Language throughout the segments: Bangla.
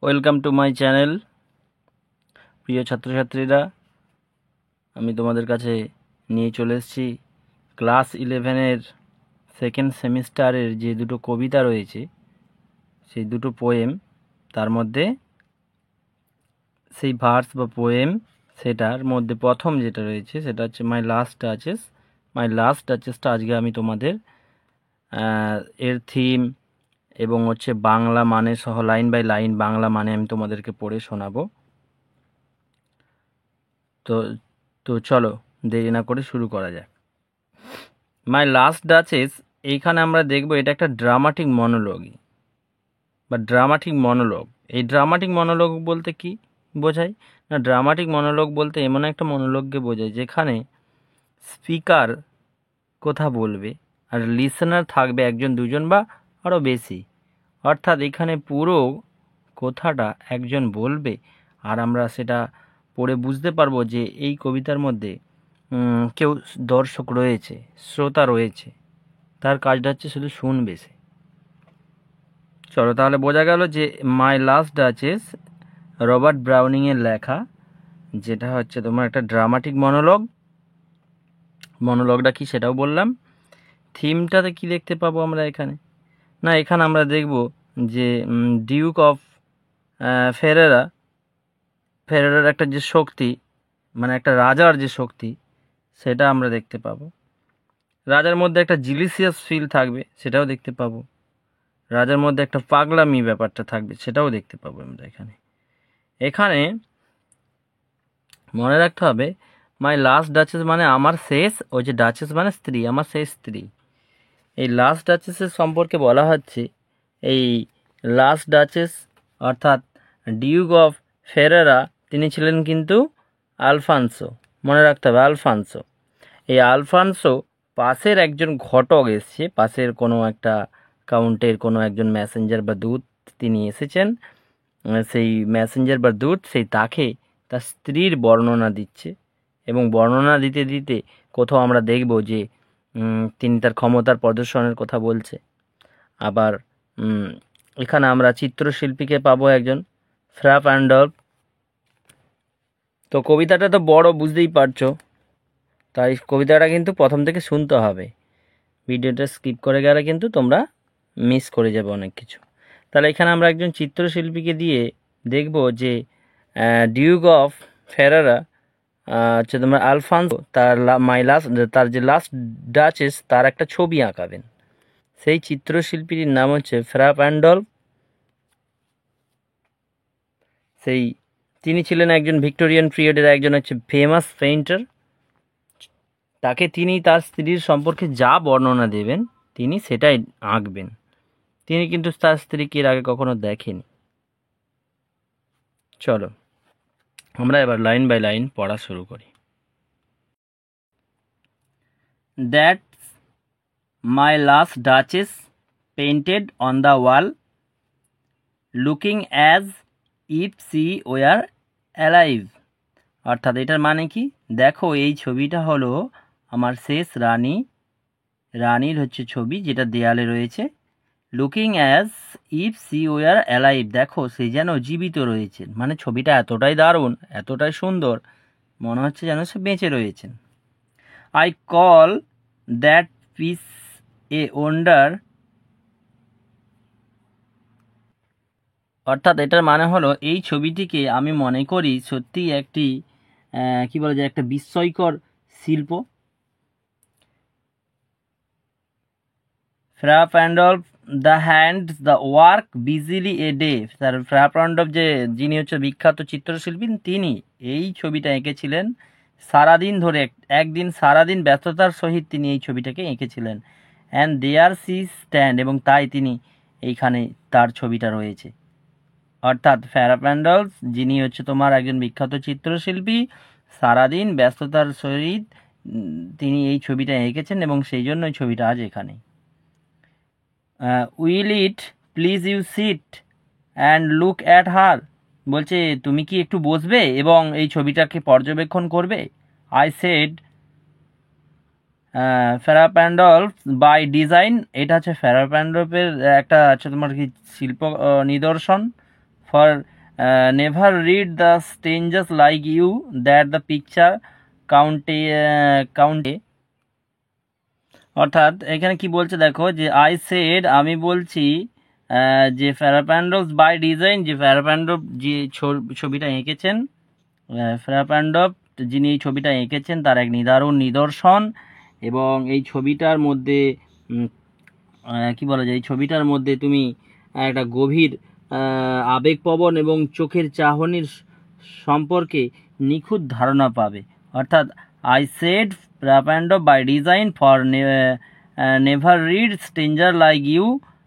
Welcome to my channel. প্রিয় ছাত্রছাত্রীরা, আমি তোমাদের কাছে নিয়ে চলে এসেছি ক্লাস 11-এর সেকেন্ড সেমিস্টারের যে দুটো কবিতা রয়েছে, সেই দুটো পোয়েম। তার মধ্যে সেই ভার্স বা পোয়েম, সেটার মধ্যে প্রথম যেটা রয়েছে সেটা হচ্ছে my last duchess. My last ডাচেসটা আজকে আমি তোমাদের এর থিম এবং হচ্ছে বাংলা মানে সহ লাইন বাই লাইন বাংলা মানে আমি তোমাদেরকে পড়ে শোনাবো। তো তো চলো দেরি না করে শুরু করা যাক। মাই লাস্ট ডাচেস, এইখানে আমরা দেখব এটা একটা ড্রামাটিক মনোলগই বা ড্রামাটিক মনোলগ। এই ড্রামাটিক মনোলগ বলতে কি বোঝায় না? ড্রামাটিক মনোলগ বলতে এমন একটা মনোলগকে বোঝায় যেখানে স্পিকার কথা বলবে আর লিসেনার থাকবে একজন দুজন বা আরও বেশি। অর্থাৎ এখানে পুরো কথাটা একজন বলবে আর আমরা সেটা পড়ে বুঝতে পারবো যে এই কবিতার মধ্যে কেউ দর্শক রয়েছে, শ্রোতা রয়েছে, তার কাজটা হচ্ছে শুধু শুনবে সে। চলো তাহলে বোঝা গেল যে মাই লাস্ট ডাচেস রবার্ট ব্রাউনিংয়ের লেখা, যেটা হচ্ছে তোমার একটা ড্রামাটিক মনোলগ। মনোলগটা কি সেটাও বললাম। থিমটাতে কি দেখতে পাবো আমরা এখানে? না, এখানে আমরা দেখব যে ডিউক অফ ফেরেরা, ফেরেরার একটা যে শক্তি, মানে একটা রাজার যে শক্তি, সেটা আমরা দেখতে পাবো। রাজার মধ্যে একটা জিলিসিয়াস ফিল থাকবে, সেটাও দেখতে পাবো। রাজার মধ্যে একটা পাগলামি ব্যাপারটা থাকবে, সেটাও দেখতে পাবো আমরা এখানে। এখানে মনে রাখতে হবে মাই লাস্ট ডাচেস মানে আমার শেষ, ওই যে ডাচেস মানে স্ত্রী, আমার শেষ স্ত্রী। এই লাস্ট ডাচেসের সম্পর্কে বলা হচ্ছে এই লাস্ট ডাচেস অর্থাৎ ডিউক অফ ফেরেরা, তিনি ছিলেন কিন্তু আলফানসো। মনে রাখতে হবে আলফানসো। এই আলফানসো পাশের একজন ঘটক এসছে, পাশের কোনো একটা কাউন্টের কোনো একজন মেসেঞ্জার বা দূত তিনি এসেছেন। সেই মেসেঞ্জার বা দূত সেই তাকে তার স্ত্রীর বর্ণনা দিচ্ছে এবং বর্ণনা দিতে দিতে কোথাও আমরা দেখব যে তিনি তার ক্ষমতার প্রদর্শনের কথা বলছে। আবার এখানে আমরা চিত্রশিল্পীকে পাবো একজন, ফ্রা প্যান্ডলফ। তো কবিতাটা তো বড়, বুঝতেই পারছো, তাই কবিতাটা কিন্তু প্রথম থেকে শুনতে হবে। ভিডিওটা স্কিপ করে গেলে কিন্তু তোমরা মিস করে যাবে অনেক কিছু। তাহলে এখানে আমরা একজন চিত্রশিল্পীকে দিয়ে দেখব যে ডিউক অফ ফেরারা হচ্ছে তোমার আলফানসো, তার যে লাস্ট ডাচেস তার একটা ছবি আঁকাবেন। সেই চিত্রশিল্পীর নাম হচ্ছে ফ্রা প্যান্ডলফ। তিনি ছিলেন একজন ভিক্টোরিয়ান পিরিয়ডের একজন হচ্ছে ফেমাস পেইন্টার। তিনি তার স্ত্রীর সম্পর্কে যা বর্ণনা দেবেন তিনি সেটাই আঁকবেন। তিনি কিন্তু তার স্ত্রীকে এর আগে কখনো দেখেনি। চলো আমরা এবার লাইন বাই লাইন পড়া শুরু করি। That's my last duchess painted on the wall, looking as if she were alive. অর্থাৎ এটার মানে কি? দেখো এই ছবিটা হলো আমার শেষ রানীর হচ্ছে ছবি, যেটা দেয়ালে রয়েছে। Looking as if she were alive, দেখো সে যেন জীবিত রয়েছেন। মানে ছবিটা এতটাই দারুণ, এতটাই সুন্দর, মনে হচ্ছে যেন সে বেঁচে রয়েছেন। I call that piece A wonder, অর্থাৎ এটার মানে হলো এই ছবিটিকে আমি মনে করি সত্যিই একটি কি বলা যায়, একটা বিস্ময়কর শিল্প। Fra Pandolf the hand the work busily a day, sir Fra Pandolf যিনি হচ্ছে বিখ্যাত চিত্রশিল্পী, তিনি এই ছবিটা এঁকেছিলেন সারাদিন ধরে, একদিন সারাদিন ব্যস্ততার সহিত তিনি এই ছবিটাকে এঁকেছিলেন। অ্যান্ড দেয়ার সি স্ট্যান্ড, এবং তাই তিনি এইখানে তার ছবিটা রয়েছে। অর্থাৎ ফ্রা প্যান্ডলফ যিনি হচ্ছে তোমার একজন বিখ্যাত চিত্রশিল্পী, সারাদিন ব্যস্ততার সহিত তিনি এই ছবিটা এঁকেছেন এবং সেই জন্য এই ছবিটা আজ এখানে। Will it please you sit and look at her, বলছে তুমি কি একটু বসবে এবং এই ছবিটাকে পর্যবেক্ষণ করবে। I said Fra Pandolf by design, এটা হচ্ছে ফ্রা প্যান্ডলফের একটা হচ্ছে তোমার কি শিল্প নিদর্শন। For never read the strangers like you that the picture countenance. অর্থাৎ এখানে কি বলছে দেখো, যে আই সেড আমি বলছি, যে ফেরাপ্যান্ডভ বাই ডিজাইন, যে ফেরাপ্যান্ডভ যে ছবিটা এঁকেছেন, ফেরাপ্যান্ডভ যিনি এই ছবিটা এঁকেছেন তার এক নিদর্শন। এবং এই ছবিটার মধ্যে কি বলা যায়, এই ছবিটার মধ্যে তুমি একটা গভীর আবেগপ্রবণ এবং চোখের চাহনির সম্পর্কে নিখুঁত ধারণা পাবে। অর্থাৎ I said Fra Pandolf by design for never read stranger like you,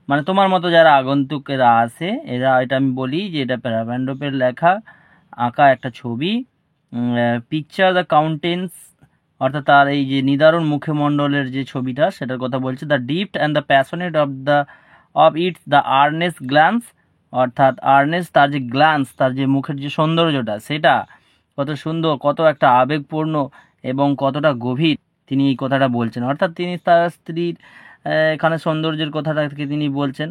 মানে তোমার মতো যারা আগন্তুকেরা আছে এটা আমি বলি যে এটা ফেরাপ্যান্ডভের লেখা আঁকা একটা ছবি। পিকচার দ্য কাউন্টেন্স, অর্থাৎ তার এই যে নিদারুণ মুখমণ্ডলের যে ছবিটা সেটার কথা বলছে। The deep and the passionate of its the earnest glance, অর্থাৎ আর্নেস্ট তার যে গ্ল্যান্স, তার যে মুখের যে সৌন্দর্যটা সেটা কত সুন্দর, কত একটা আবেগপূর্ণ এবং কতটা গভীর, তিনি এই কথাটা বলছেন। অর্থাৎ তিনি তার স্ত্রীর এখানে সৌন্দর্যের কথাটাকে তিনি বলছেন।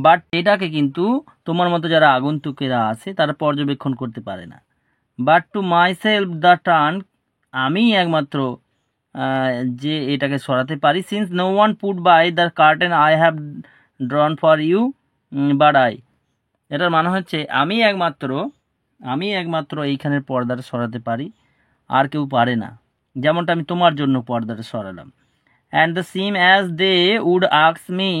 বাট এটাকে কিন্তু তোমার মতো যারা আগন্তুকেরা আছে তারা পর্যবেক্ষণ করতে পারে না। But to myself the turn, আমি একমাত্র যে এটাকে সরাতে পারি। Since no one put by the curtain I have drawn for you but I, এটার মানে হচ্ছে আমি একমাত্র এইখানের পর্দাটা সরাতে পারি, আর কেউ পারে না, যেমনটা আমি তোমার জন্য পর্দাটা সরালাম। And the same as they would ask me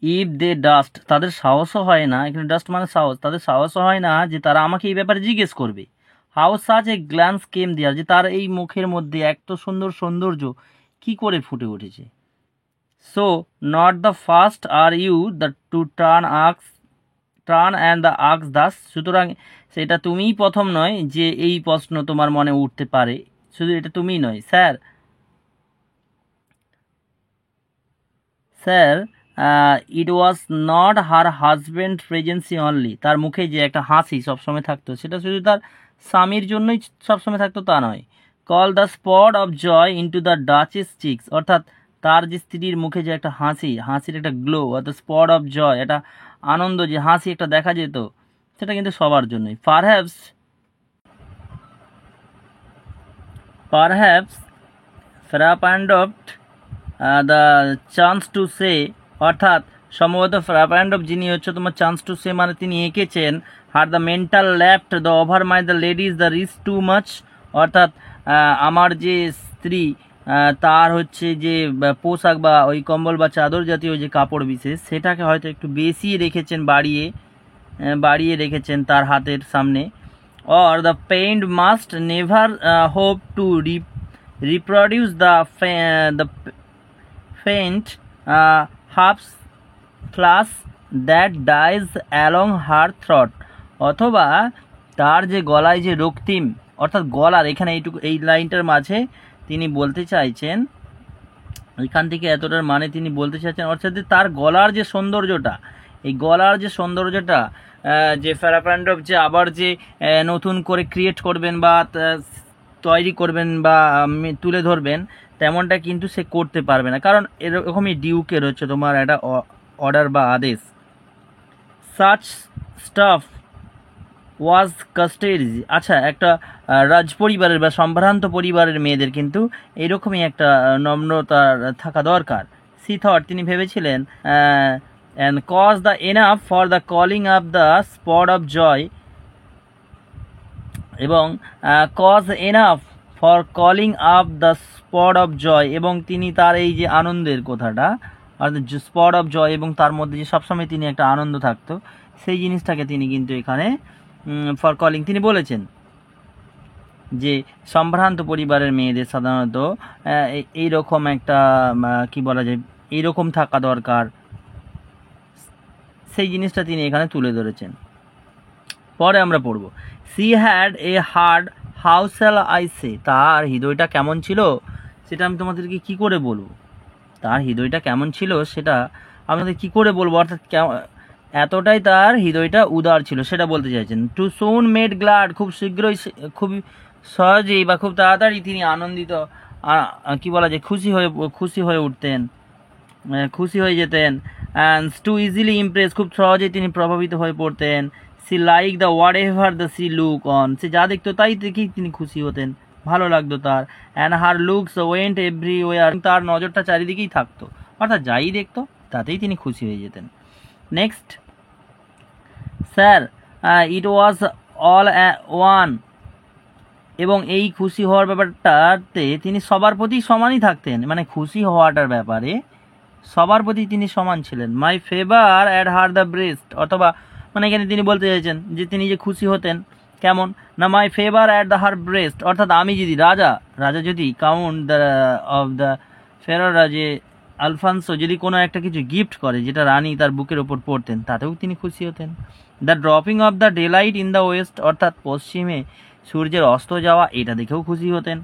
if they durst, তাদের সাহসও হয় না, এখানে ডাস্ট মানে সাহস, তাদের সাহসও হয় না যে তারা আমাকে এই ব্যাপারে জিজ্ঞেস করবে। হাউ সাচ এ গ্ল্যান্স কেম দেয়ার, যে তার এই মুখের মধ্যে এত সুন্দর সৌন্দর্য কি করে ফুটে উঠেছে। So not the first are you the to turn and the আক্স দাস, সুতরাং সেটা তুমিই প্রথম নয় যে এই প্রশ্ন তোমার মনে উঠতে পারে, শুধু এটা তুমিই নয় sir. It was not her husband presence only, তার মুখে যে একটা হাসি সবসময় থাকতো সেটা শুধু তার স্বামীর জন্যই সবসময় থাকতো তা নয়। Call the spot of joy into the duchess cheeks, অর্থাৎ তার যে স্ত্রীর মুখে যে একটা হাসির একটা গ্লো, অর্থাৎ স্পট অফ জয়, একটা আনন্দ, যে হাসি একটা দেখা যেত, সেটা কিন্তু সবার জন্যই। Perhaps Fra Pandolf the chance to say, অর্থাৎ সম্ভবত ফেরাপ্যান্ডভ যিনি হচ্ছে তোমার চান্স টু সে মানে তিনি এঁকেছেন her the mental left the over my the ladies the rich too much, অর্থাৎ আমার যে স্ত্রী তার হচ্ছে যে পোশাক বা ওই কম্বল বা চাদর জাতীয় যে কাপড় বিশেষ সেটাকে হয়তো একটু বেশি রেখেছেন, বাড়িয়ে রেখেছেন তার হাতের সামনে। Or the paint must never hope to reproduce the faint half flash that dies along her throat, অথবা তার যে গলায় যে রক্তিম, অর্থাৎ গলার এখানে এই লাইনটার মাঝে তিনি বলতে চাইছেন, এখান থেকে এতটার মানে তিনি বলতে চাইছেন অর্থাৎ তার গলার যে সৌন্দর্যটা, এই গলার যে সৌন্দর্যটা যে ফেরাপ্যান্ডভ যে আবার যে নতুন করে ক্রিয়েট করবেন বা তৈরি করবেন বা তুলে ধরবেন, তেমনটা কিন্তু সে করতে পারবে না, কারণ এরকমই ডিউকের হচ্ছে তোমার একটা অর্ডার বা আদেশ। সাচ স্টাফ ওয়াজ কাস্টেজ, আচ্ছা একটা রাজপরিবারের বা সম্ভ্রান্ত পরিবারের মেয়েদের কিন্তু এইরকমই একটা নম্রতা থাকা দরকার। সি থট, তিনি ভেবেছিলেন, and cause the enough for the calling up the spot of joy, এবং cause enough for calling up the spot of joy, এবং তিনি তার এই যে আনন্দের কথাটা অর্থাৎ স্পট অফ জয় এবং তার মধ্যে যে সবসময় তিনি একটা আনন্দ থাকতো সেই জিনিসটাকে তিনি কিন্তু এখানে ফর কলিং তিনি বলেছেন যে সম্ভ্রান্ত পরিবারের মেয়েদের সাধারণত এইরকম একটা কি বলা যায় এইরকম থাকা দরকার, সেই জিনিসটা তিনি এখানে তুলে ধরেছেন। পরে আমরা পড়ব she had a hard how shall I say, তার হৃদয়টা কেমন ছিল সেটা আমি তোমাদেরকে কি করে বলবো, তার হৃদয়টা কেমন ছিল সেটা আমাদের কি করে বলবো, অর্থাৎ এতটাই তার হৃদয়টা উদার ছিল সেটা বলতে চাইছেন। টু সুন মেড গ্লাড, খুব শীঘ্রই খুব সহজেই বা খুব তাড়াতাড়ি তিনি আনন্দিত কি বলা যায় খুশি হয়ে উঠতেন, খুশি হয়ে যেতেন। অ্যান্ড টু ইজিলি ইমপ্রেস, খুব সহজেই তিনি প্রভাবিত হয়ে পড়তেন। She like the whatever the she look on, সে যা দেখতো তাই দেখেই তিনি খুশি হতেন, ভালো লাগতো তার। And her looks went everywhere, তার নজরটা চারিদিকেই থাকতো, অর্থাৎ যাই দেখতো তাতেই তিনি খুশি হয়ে যেতেন। Next, sir it was all one, এবং এই খুশি হওয়ার ব্যাপারটাতে তিনি সবার প্রতি সমানই থাকতেন, মানে খুশি হওয়াটার ব্যাপারে সবার প্রতি তিনি সমান ছিলেন। My favour at her the breast, অথবা মানে এখানে তিনি বলতে চাইছেন যে তিনি যে খুশি হতেন কেমন না, my favour at the her breast, অর্থাৎ আমি যদি রাজা যদি count the of the Ferrara, যে আলফান্সো যদি কোনো একটা কিছু গিফট করে যেটা রানী তার বুকের ওপর পড়তেন, তাতেও তিনি খুশি হতেন। The dropping of the daylight in the west, অর্থাৎ পশ্চিমে সূর্যের অস্ত যাওয়া, এটা দেখেও খুশি হতেন।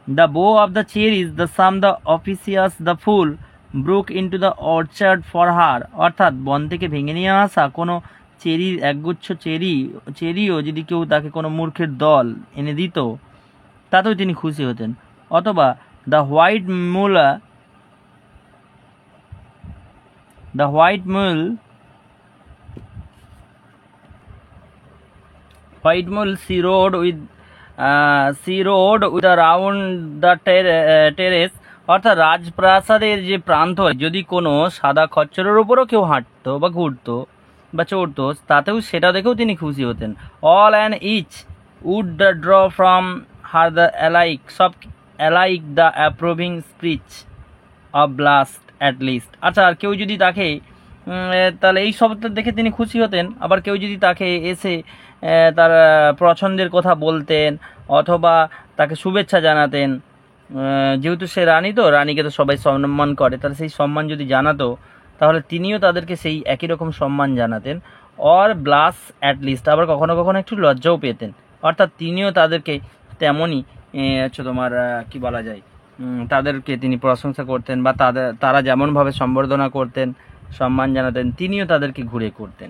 The bough of the cherries, the some the officious the fool broke into the orchard for her, অর্থাৎ বন থেকে ভেঙে নিয়ে আসা কোনো চেরির একগুচ্ছ চেরিও যদি কেউ তাকে কোনো মূর্খের দল এনে দিত, তাতেও তিনি খুশি হতেন। অথবা the white mule she rode with around the terrace, অর্থাৎ রাজপ্রাসাদের যে প্রান্ত, যদি কোনো সাদা খচ্চরের উপরও কেউ হাঁটতো বা ঘুরতো বা চড়তো, তাতেও সেটা দেখেও তিনি খুশি হতেন। All and each would the draw from her the সব alike the approving speech of blast at least, আচ্ছা আর কেউ যদি তাকে তাহলে এই সবটা দেখে তিনি খুশি হতেন। আবার কেউ যদি তাকে এসে তার পছন্দের কথা বলতেন অথবা তাকে শুভেচ্ছা জানাতেন, যেহেতু সে রানী, তো রানীকে তো সবাই সম্মান করে, তাহলে সেই সম্মান যদি জানাতো তাহলে তিনিও তাদেরকে সেই একই রকম সম্মান জানাতেন। অর ব্লাস অ্যাট লিস্ট, আবার কখনো কখনো একটু লজ্জাও পেতেন, অর্থাৎ তিনিও তাদেরকে তেমনই তোমার কি বলা যায়, তাদেরকে তিনি প্রশংসা করতেন বা তারা যেমনভাবে সম্বর্ধনা করতেন, সম্মান জানাতেন, তিনিও তাদেরকে ঘুরে করতেন।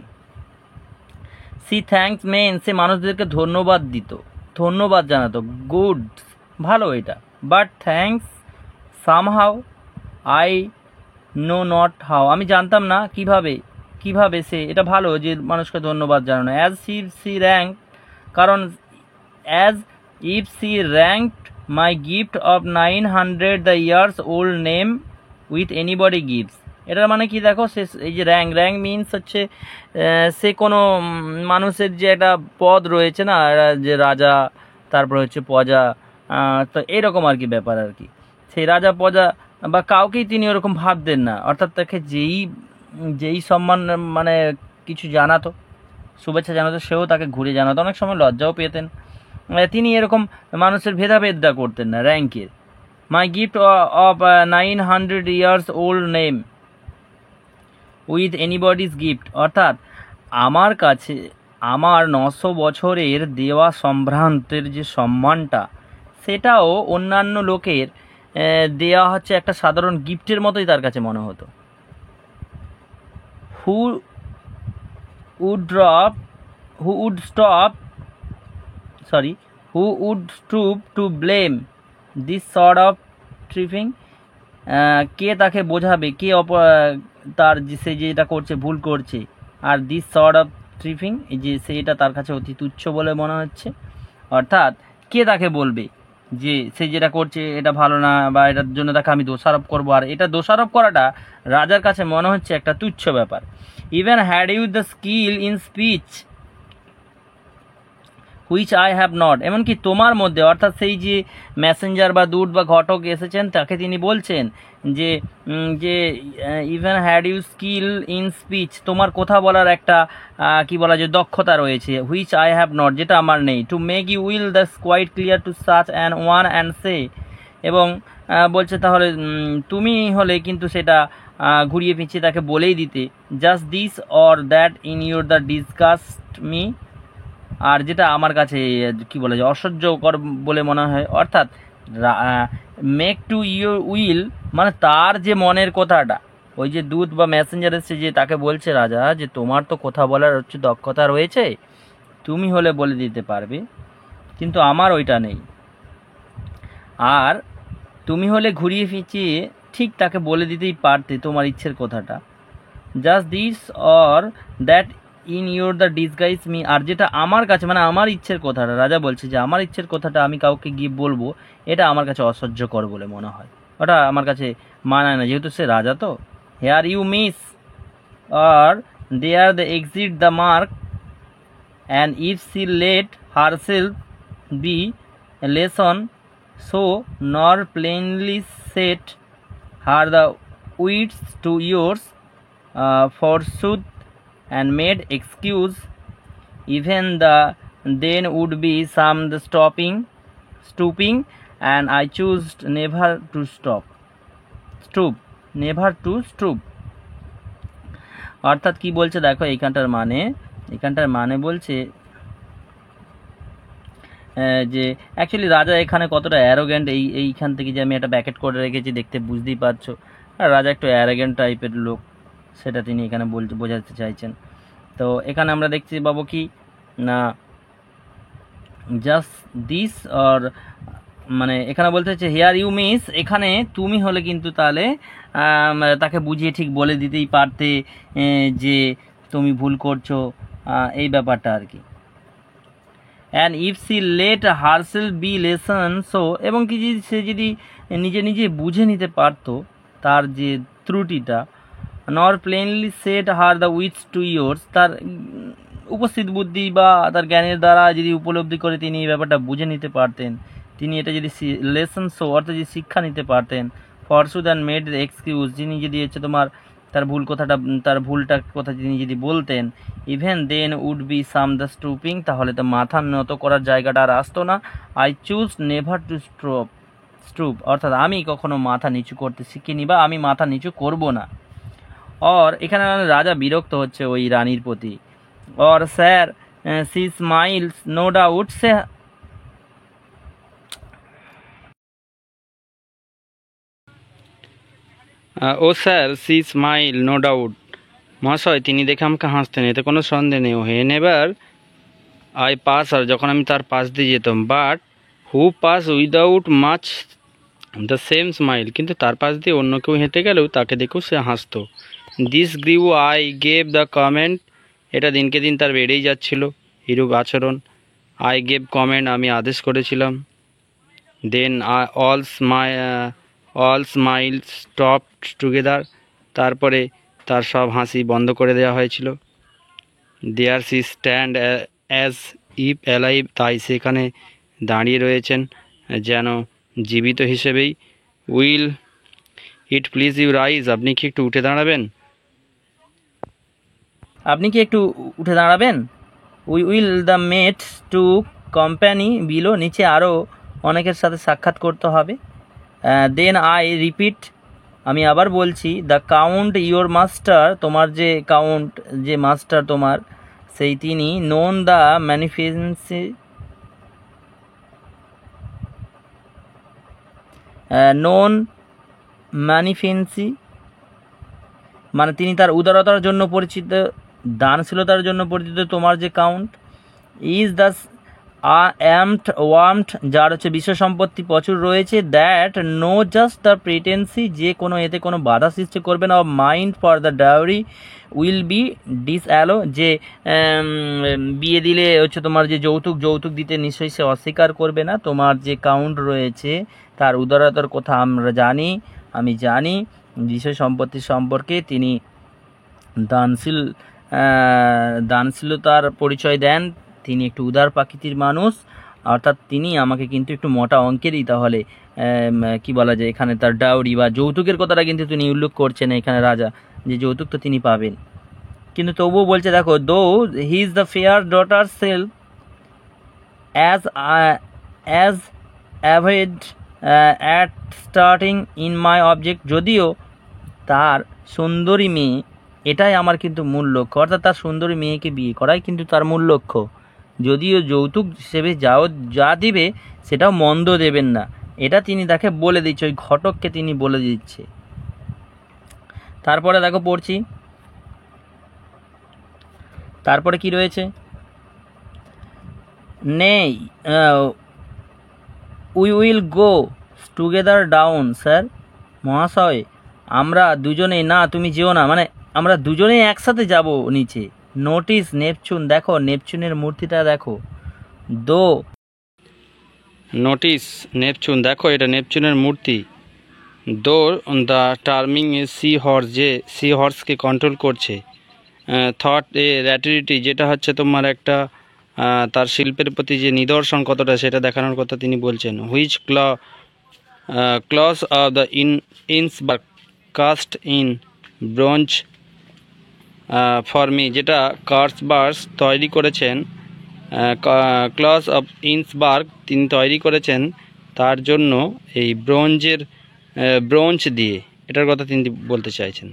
সি থ্যাঙ্কস মেন, সে মানুষদেরকে ধন্যবাদ জানাতো। গুড, ভালো এটা। But thanks somehow I know not how, আমি জানতাম না কিভাবে সে এটা ভালো যে মানুষকে ধন্যবাদ জানানো। অ্যাজ সি র্যাঙ্ক, কারণ as if she ranked my gift of 900 the years old name with anybody gives, এটার মানে কি দেখো, সে এই যে র্যাঙ্ক মিনস হচ্ছে সে কোনো মানুষের যে একটা পদ রয়েছে না, যে রাজা, তারপর হচ্ছে প্রজা, তো এরকম আর কি ব্যাপার আর কি। সেই রাজা প্রজা বা কাউকেই তিনি ওরকম ভাবতেন না, অর্থাৎ তাকে যেই সম্মান মানে কিছু জানাতো, শুভেচ্ছা জানাতো, সেও তাকে ঘুরে জানাতো, অনেক সময় লজ্জাও পেতেন। তিনি এরকম মানুষের ভেদাভেদটা করতেন না র্যাঙ্কের। মাই gift of 900 years old name with anybody's gift, অর্থাৎ আমার কাছে আমার 900 বছরের দেওয়া সম্ভ্রান্তের যে সম্মানটা, সেটাও অন্যান্য লোকের দেওয়া হচ্ছে একটা সাধারণ গিফটের মতোই তার কাছে মনে হতো। Who would stoop to blame this sort of trifling, কে তাকে বোঝাবে, কে তার সে যেটা করছে ভুল করছে, আর দিস সর্ট অফ ট্রিফিং, যে সেটা তার কাছে অতি তুচ্ছ বলে মনে হচ্ছে, অর্থাৎ কে তাকে বলবে যে সে যেটা করছে এটা ভালো না, বা এটার জন্য তাকে আমি দোষারোপ করবো, আর এটা দোষারোপ করাটা রাজার কাছে মনে হচ্ছে একটা তুচ্ছ ব্যাপার। Even had you the skill in speech which I have not, এমনকি তোমার মধ্যে, অর্থাৎ সেই যে মেসেঞ্জার বা দূত বা ঘটক এসেছেন তাকে তিনি বলছেন যে even had you skill in speech, তোমার কথা বলার একটা কি বলা যায় দক্ষতা রয়েছে, হুইচ আই হ্যাভ নট, যেটা আমার নেই। To make you will that's quite clear to such an one and say, এবং বলছে তাহলে তুমি হলে কিন্তু সেটা ঘুরিয়ে পিছিয়ে তাকে বলেই দিতে, just this or that in your the disgust me, আর যেটা আমার কাছে কি বলা যায় অসহ্যকর বলে মনে হয়, অর্থাৎ মেক টু ইউর উইল, মানে তার যে মনের কথাটা, ওই যে দূত বা মেসেঞ্জার এসে যে তাকে বলছে রাজা যে তোমার তো কথা বলার হচ্ছে দক্ষতা রয়েছে, তুমি হলে বলে দিতে পারবে, কিন্তু আমার ওইটা নেই, আর তুমি হলে ঘুরিয়ে ফিরিয়ে ঠিক তাকে বলে দিতেই পারতে তোমার ইচ্ছের কথাটা, just this or that in your the disguise me, আর যেটা আমার কাছে মানে আমার ইচ্ছের কথাটা, রাজা বলছে যে আমার ইচ্ছের কথাটা আমি কাউকে গিয়ে বলবো, এটা আমার কাছে অসহ্যকর বলে মনে হয়, ওটা আমার কাছে মানায় না, যেহেতু সে রাজা তো। Here you miss or there they exit the mark, and if she let herself be a lesson so nor plainly set her the wits to yours, forsooth, and made excuse, even the then would be some the stooping, and I choose never to stoop. অর্থাৎ কি বলছে দেখো এখানটার মানে বলছে যে অ্যাকচুয়ালি রাজা এখানে কতটা অ্যারোগ্যান্ট, এইখান থেকে যে আমি একটা ব্যাকেট করে রেখেছি দেখতে বুঝতেই পারছো, আর রাজা একটু অ্যারোগ্যান্ট টাইপের লোক, সেটা তিনি এখানে বোঝাতে চাইছেন। তো এখানে আমরা দেখতে পাবো কি না, জাস্ট দিস অর মানে এখানে বলতে হচ্ছে হেয়ার ইউ মিস, এখানে তুমি হলে কিন্তু তাহলে তাকে বুঝিয়ে ঠিক বলে দিতেই পারতে যে তুমি ভুল করছো, এই ব্যাপারটা আর কি। And if she let herself be lesson so, এবং কি সে যদি নিজে বুঝে নিতে পারতো তার যে ত্রুটিটা, nor plainly set her the wits to yours, তার উপস্থিত বুদ্ধি বা তার জ্ঞানের দ্বারা যদি উপলব্ধি করে তিনি এই ব্যাপারটা বুঝে নিতে পারতেন, তিনি এটা যদি লেসন সো অর্থাৎ যদি শিক্ষা নিতে পারতেন, ফরসুদ অ্যান্ড মেড দ্য এক্সকিউজ, যিনি যদি হচ্ছে তোমার তার ভুলটার কথা তিনি যদি বলতেন, even then would be some the stooping, তাহলে তো মাথা নত করার জায়গাটা আর আসতো না। I choose never to stoop, অর্থাৎ আমি কখনো মাথা নিচু করতে শিখিনি বা আমি মাথা নিচু করব না। और এখানে রাজা বিরক্ত হচ্ছে ওই রানীর প্রতি। और sir she smiles no doubt, সে ও sir she smile no doubt, মহাশয় তিনি দেখে আমাকে হাসতেন, এতে কোনো সন্দেহ নেই। হে নেভার আই পাস, আর যখন আমি তার পাশ দিয়ে যেতাম, but who pass without much the same smile, কিন্তু তার পাশ দিয়ে অন্য কেউ হেঁটে গেলেও তাকে দেখেও সে হাসতো। This grew I gave the comment, এটা দিনকে দিন তার বেড়েই যাচ্ছিল এরূপ আচরণ। আই গেভ কমেন্ট, আমি আদেশ করেছিলাম। Then all smile stop together, তারপরে তার সব হাসি বন্ধ করে দেওয়া হয়েছিল। There she stand as if alive, তাই সেখানে দাঁড়িয়ে রয়েছেন যেন জীবিত হিসেবেই। Will it please you rise, আপনি কি একটু উঠে দাঁড়াবেন? We will the meet to company below, নিচে আরও অনেকের সাথে সাক্ষাৎ করতে হবে। দেন আই রিপিট, আমি আবার বলছি, দ্য কাউন্ট ইয়োর মাস্টার, তোমার যে কাউন্ট যে মাস্টার তোমার, সেই তিনি নোন দ্য ম্যানিফেন্সি, মানে তিনি তার উদারতার জন্য পরিচিত, দানশীলতার জন্য পরিচিত, তোমার যে কাউন্ট। ইজ দ্য ওয়ার্মড, যার হচ্ছে বিশ্ব সম্পত্তি প্রচুর রয়েছে। That no just the pretence, যে কোনো এতে কোনো বাধা সৃষ্টি করবে না। Mind for the dowry will be disallow, যে বিয়ে দিলে হচ্ছে তোমার যে যৌতুক দিতে নিশ্চয়ই সে অস্বীকার করবে না। তোমার যে কাউন্ট রয়েছে তার উদারতার কথা আমি জানি, বিষয় সম্পত্তি সম্পর্কে তিনি দানশীলতার পরিচয় দেন, তিনি একটু উদার প্রকৃতির মানুষ, অর্থাৎ তিনি আমাকে কিন্তু একটু মোটা অঙ্কেরই তাহলে কি বলা যায় এখানে তার ডাউরি বা যৌতুকের কথাটা কিন্তু তিনি উল্লেখ করছেন এখানে রাজা, যে যৌতুক তো তিনি পাবেন। কিন্তু তবুও বলছে দেখো, দো he is the fair daughter self as avoid at starting in my object, যদিও তার সুন্দরী মেয়ে, এটাই আমার কিন্তু মূল লক্ষ্য, অর্থাৎ তার সুন্দরী মেয়েকে বিয়ে করাই কিন্তু তার মূল লক্ষ্য। যদিও যৌতুক হিসেবে যা দিবে সেটাও মন্দ দেবেন না, এটা তিনি তাকে বলে দিচ্ছে, ওই ঘটককে তিনি বলে দিচ্ছে। তারপরে দেখো পড়ছি, তারপরে কি রয়েছে, নেই we will go together down, sir, মহাশয় আমরা দুজনেই, না তুমি যেও না, মানে আমরা দুজনেই একসাথে যাব নিচে। নোটিস নেপচুন, দেখো নেপচুনের মূর্তিটা দেখো। দো নোটিস নেপচুন, দেখো এটা নেপচুনের মূর্তি। দো দ্য টার্মিং ইজ সি হর্স, যে সি হর্সকে কন্ট্রোল করছে। থট এ র্যাটিলিটি, যেটা হচ্ছে তোমার একটা তার শিল্পের প্রতি যে নিদর্শন কতটা সেটা দেখানোর কথা তিনি বলছেন। Which clause of the Insberg cast in bronze for me, যেটা কার্সবার্স তৈরি করেছেন, ক্লস অফ ইন্সবার্গ তিনি তৈরি করেছেন তার জন্য এই ব্রোঞ্জ দিয়ে, এটার কথা তিনি বলতে চাইছেন।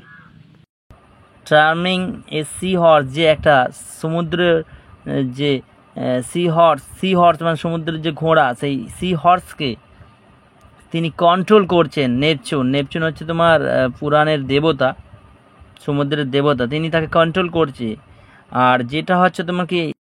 টার্মিং এ সি হর্স, যে একটা সমুদ্রের যে সি হর্স মানে সমুদ্রের যে ঘোড়া, সেই সি হর্সকে তিনি কন্ট্রোল করছেন। নেপচুন হচ্ছে তোমার পুরাণের দেবতা, সমুদ্রের দেবতা, তিনি তাকে কন্ট্রোল করছে। আর যেটা হচ্ছে তোমার কি